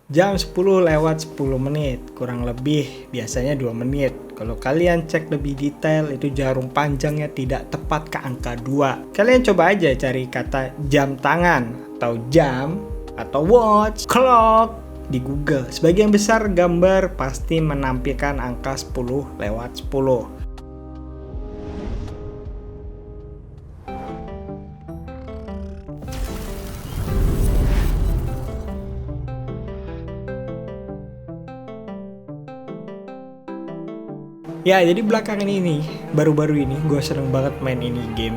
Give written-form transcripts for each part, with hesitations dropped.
Jam 10 lewat 10 menit, kurang lebih biasanya 2 menit. Kalau kalian cek lebih detail, itu jarum panjangnya tidak tepat ke angka 2. Kalian coba aja cari kata jam tangan, atau jam, atau watch, clock di Google. Sebagian besar gambar pasti menampilkan angka 10 lewat 10. Ya, jadi belakangan ini, baru-baru ini gue sering banget main ini game.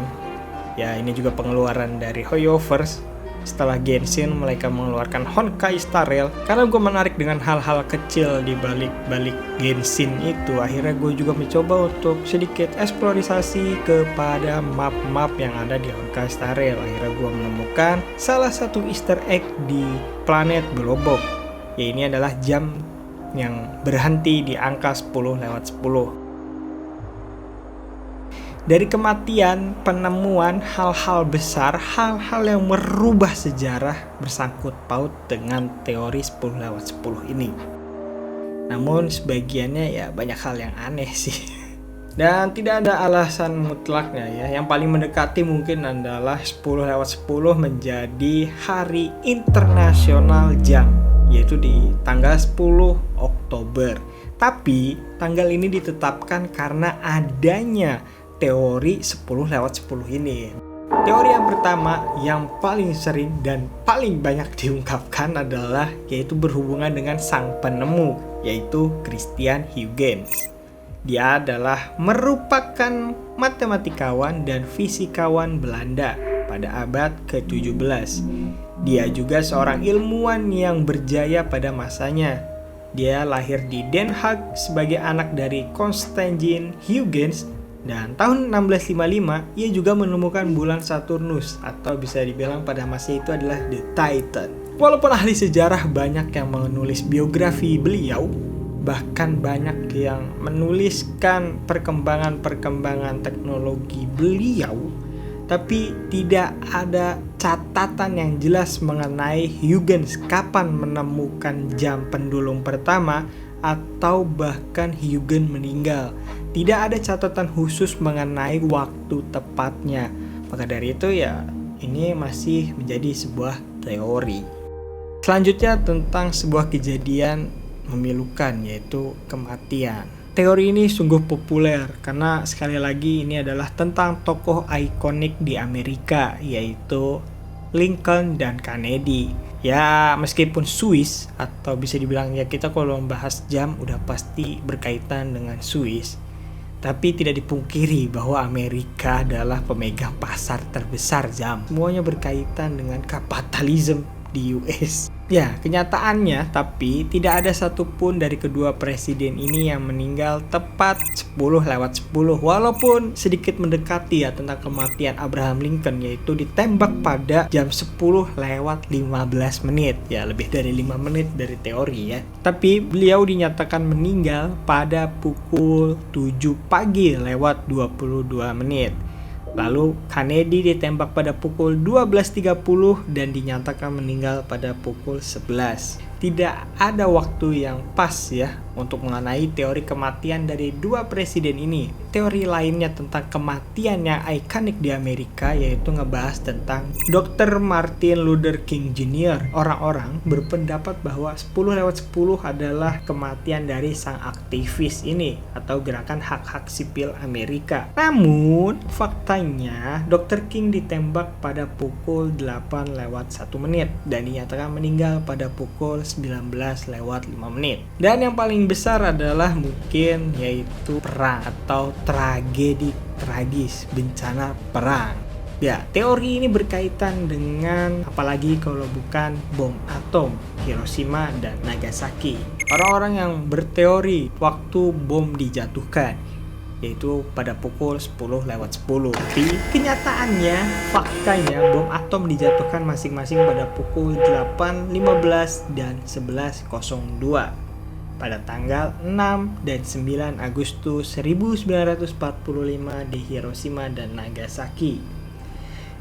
Ya, ini juga pengeluaran dari Hoyoverse. Setelah Genshin, mereka mengeluarkan Honkai Star Rail. Karena gue menarik dengan hal-hal kecil di balik Genshin itu, akhirnya gue juga mencoba untuk sedikit eksplorasi kepada map-map yang ada di Honkai Star Rail. Akhirnya gue menemukan salah satu Easter egg di planet Belobog. Ya, ini adalah jam yang berhenti di angka 10 lewat 10. Dari kematian, penemuan hal-hal besar, hal-hal yang merubah sejarah bersangkut paut dengan teori 10 lewat 10 ini. Namun sebagiannya ya banyak hal yang aneh sih. Dan tidak ada alasan mutlaknya ya. Yang paling mendekati mungkin adalah 10 lewat 10 menjadi hari internasional jam, yaitu di tanggal 10 Oktober. Tapi tanggal ini ditetapkan karena adanya teori 10 lewat 10 ini. Teori yang pertama yang paling sering dan paling banyak diungkapkan adalah yaitu berhubungan dengan sang penemu, yaitu Christian Huygens. Dia adalah merupakan matematikawan dan fisikawan Belanda pada abad ke-17. Dia juga seorang ilmuwan yang berjaya pada masanya. Dia lahir di Den Haag sebagai anak dari Constantijn Huygens. Dan tahun 1655 ia juga menemukan bulan Saturnus, atau bisa dibilang pada masa itu adalah The Titan. Walaupun ahli sejarah banyak yang menulis biografi beliau, bahkan banyak yang menuliskan perkembangan teknologi beliau, tapi tidak ada catatan yang jelas mengenai Huygens kapan menemukan jam pendulum pertama atau bahkan Huygens meninggal. Tidak ada catatan khusus mengenai waktu tepatnya. Maka dari itu ya ini masih menjadi sebuah teori. Selanjutnya tentang sebuah kejadian memilukan, yaitu kematian. Teori ini sungguh populer karena sekali lagi ini adalah tentang tokoh ikonik di Amerika, yaitu Lincoln dan Kennedy. Ya, meskipun Swiss, atau bisa dibilang ya kita kalau membahas jam udah pasti berkaitan dengan Swiss, tapi tidak dipungkiri bahwa Amerika adalah pemegang pasar terbesar jam. Semuanya berkaitan dengan kapitalisme di US. Ya, kenyataannya tapi tidak ada satupun dari kedua presiden ini yang meninggal tepat 10 lewat 10. Walaupun sedikit mendekati ya tentang kematian Abraham Lincoln, yaitu ditembak pada jam 10 lewat 15 menit. Ya, lebih dari 5 menit dari teori ya. Tapi beliau dinyatakan meninggal pada pukul 7 pagi lewat 22 menit. Lalu Kennedy ditembak pada pukul 12.30 dan dinyatakan meninggal pada pukul 11. Tidak ada waktu yang pas ya untuk mengenai teori kematian dari dua presiden ini. Teori lainnya tentang kematian yang ikonik di Amerika yaitu ngebahas tentang Dr. Martin Luther King Jr. Orang-orang berpendapat bahwa 10 lewat 10 adalah kematian dari sang aktivis ini atau gerakan hak-hak sipil Amerika. Namun faktanya Dr. King ditembak pada pukul 8 lewat 1 menit dan dinyatakan meninggal pada pukul 19 lewat 5 menit. Dan yang paling besar adalah mungkin yaitu perang atau tragedi tragis, bencana perang. Ya, teori ini berkaitan dengan apalagi kalau bukan bom atom Hiroshima dan Nagasaki. Orang-orang yang berteori waktu bom dijatuhkan, yaitu pada pukul 10 lewat 10. Tapi kenyataannya, faktanya bom atom dijatuhkan masing-masing pada pukul 8.15 dan 11.02 pada tanggal 6 dan 9 Agustus 1945 di Hiroshima dan Nagasaki.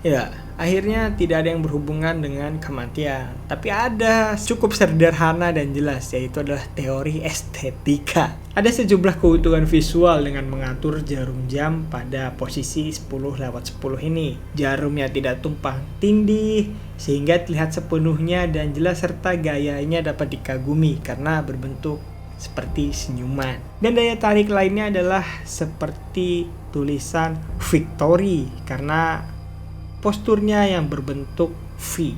Ya, Akhirnya tidak ada yang berhubungan dengan kematian. Tapi ada cukup sederhana dan jelas, yaitu adalah teori estetika. Ada sejumlah keuntungan visual dengan mengatur jarum jam pada posisi 10:10 ini. Jarumnya tidak tumpang tindih, sehingga terlihat sepenuhnya dan jelas, serta gayanya dapat dikagumi karena berbentuk seperti senyuman. Dan daya tarik lainnya adalah seperti tulisan Victory karena posturnya yang berbentuk V.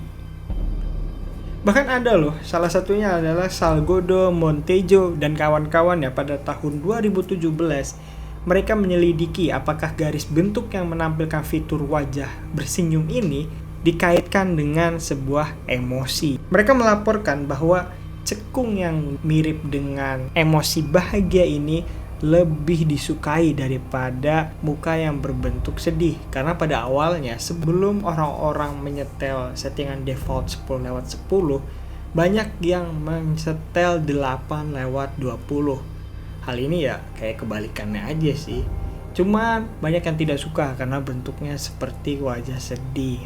Bahkan ada loh, salah satunya adalah Salgado Montejo dan kawan-kawannya pada tahun 2017. Mereka menyelidiki apakah garis bentuk yang menampilkan fitur wajah bersenyum ini dikaitkan dengan sebuah emosi. Mereka melaporkan bahwa cekung yang mirip dengan emosi bahagia ini lebih disukai daripada muka yang berbentuk sedih. Karena pada awalnya, sebelum orang-orang menyetel settingan default 10:10, banyak yang menyetel 8:20. Hal ini ya kayak kebalikannya aja sih. Cuman banyak yang tidak suka karena bentuknya seperti wajah sedih.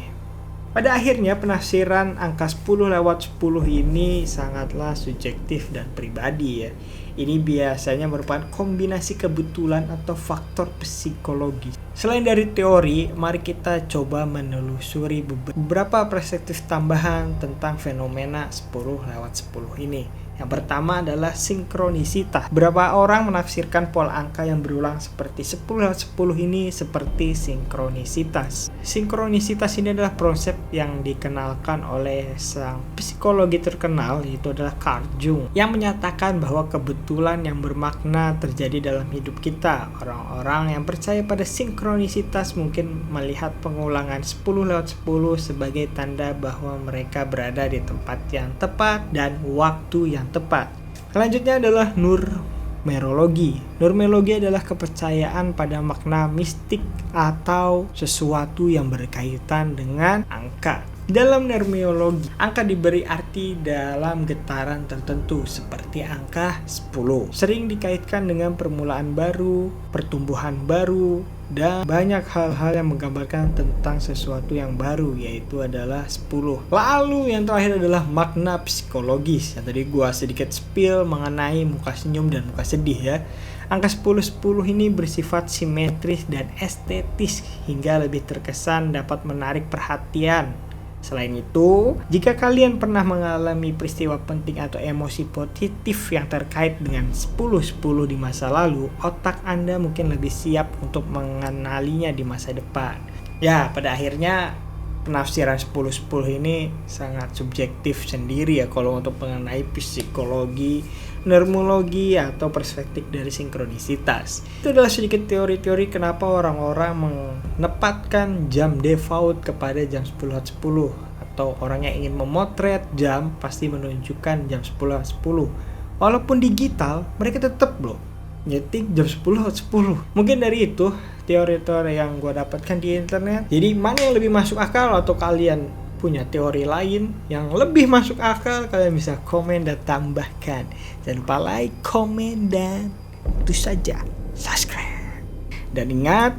Pada akhirnya penafsiran angka 10/10 ini sangatlah subjektif dan pribadi ya. Ini biasanya merupakan kombinasi kebetulan atau faktor psikologi. Selain dari teori, mari kita coba menelusuri beberapa perspektif tambahan tentang fenomena 10/10 ini. Yang pertama adalah sinkronisitas. Beberapa orang menafsirkan pola angka yang berulang seperti 10/10 ini seperti sinkronisitas. Sinkronisitas ini adalah konsep yang dikenalkan oleh sang psikologi terkenal, yaitu adalah Carl Jung, yang menyatakan bahwa kebetulan yang bermakna terjadi dalam hidup kita. Orang-orang yang percaya pada sinkronisitas mungkin melihat pengulangan 10/10 sebagai tanda bahwa mereka berada di tempat yang tepat dan waktu yang tepat. Selanjutnya adalah numerologi. Numerologi adalah kepercayaan pada makna mistik atau sesuatu yang berkaitan dengan angka. Dalam numerologi, angka diberi arti dalam getaran tertentu seperti angka 10. Sering dikaitkan dengan permulaan baru, pertumbuhan baru, dan banyak hal-hal yang menggambarkan tentang sesuatu yang baru, yaitu adalah 10. Lalu yang terakhir adalah makna psikologis. Yang tadi gua sedikit spill mengenai muka senyum dan muka sedih ya. Angka 10/10 ini bersifat simetris dan estetis hingga lebih terkesan dapat menarik perhatian. Selain itu, jika kalian pernah mengalami peristiwa penting atau emosi positif yang terkait dengan 10/10 di masa lalu, otak Anda mungkin lebih siap untuk mengenalinya di masa depan. Ya, pada akhirnya penafsiran 10/10 ini sangat subjektif sendiri ya kalau untuk mengenai psikologi, numerologi, atau perspektif dari sinkronisitas. Itu adalah sedikit teori-teori kenapa orang-orang menempatkan jam default kepada jam 10/10, atau orang yang ingin memotret jam pasti menunjukkan jam 10/10. Walaupun digital, mereka tetap loh nyeting jam 10/10. Mungkin dari itu teori-teori yang gue dapatkan di internet. Jadi mana yang lebih masuk akal, atau kalian punya teori lain yang lebih masuk akal, kalian bisa komen dan tambahkan. Jangan lupa like, komen, dan tentu saja subscribe. Dan ingat,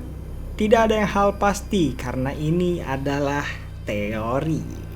tidak ada yang hal pasti karena ini adalah teori.